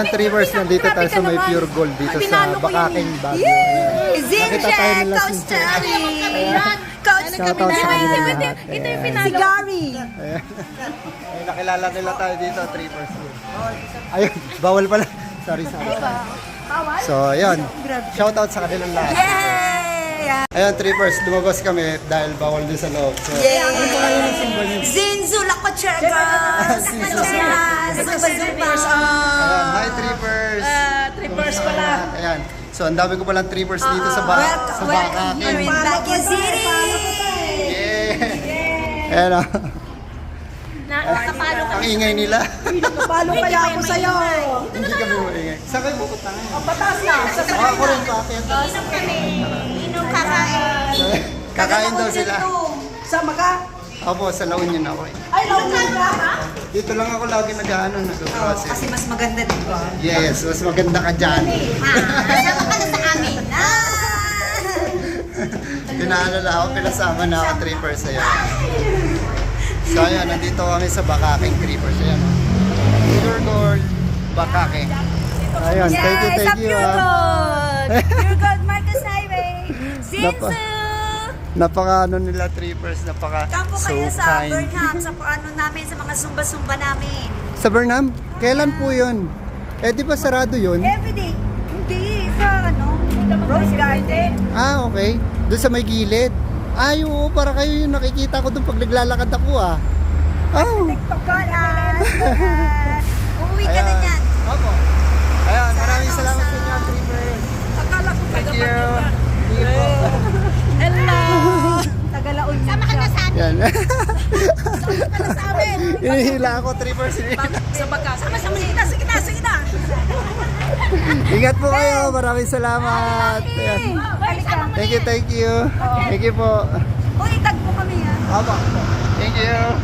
Trippers, nandito tayo sa may Pure Gold dito sa Bakaking Baguio. Nakita tayo nila si Shoutout sa kanila lahat. Ito yung pinalo. Si Gary. Ayan. Ay, nakilala nila tayo dito, Trippers. Ayun, bawal pala. Sorry. So, ayun. Shoutout sa kanilang lahat. Ayan, Trippers, lumabas kami dahil bawal din sa loob. So, ano pa kayo ng symbol niyo? Zinzu Lakochergas. Ayan, hi Trippers! Trippers pala. Ayan. So, ang dami ko palang Trippers dito sa Bakaking. You're in Baguio City. Yeah! Ayan o. Nakapalo Ang ingay nila. Kapalo kaya ako sa'yo. Hindi kami maingay. Saan kayo pupunta ngayon? Patas na. Ako rin pa. Inom kami. Inom kakain. Kakain daw sila. Sama ka? Opo, sa La Union ako eh. Ay, launin ka? Dito lang ako lagi nag-process. Kasi mas maganda dito. Yes, mas maganda ka dyan. Kasama ka na sa amin. Pinaalala ako, pinasama na ako Trippers. Ayan. So ayan, nandito kami sa Bakaking Trippers. Ayan o. Pure Gold, Bakaking. Ayan, thank you. Pure Gold Marcos Highway. Zinzu. Napaka ano nila Trippers, napaka Kampo so kayo sa kind. Burnham, sa ano namin, sa mga zumba-zumba namin. Sa Burnham? Kailan po yun? Eh di ba sarado yun? Everyday. Hindi, sa Rose Garden. Ah, okay. Doon sa may gilid. Ay, oo, para kayo yung nakikita ko doon pag naglalakad ako ah. Oh. TikTok ka na. Uuwi ka na niyan. Opo. Ayan, maraming salamat sa inyo, Trippers. Akala ko Thank you. Hello. Tagalaon niya. Sama ka na sa amin. Yan. Sama ka na sa amin. Inihila ako, Trippers. Sa baka. Sama-sama. Sige na. Ingat po kayo. Maraming salamat. Ayan. Thank you. Thank you po. Uy, tag mo kami ha. Opo. Thank you.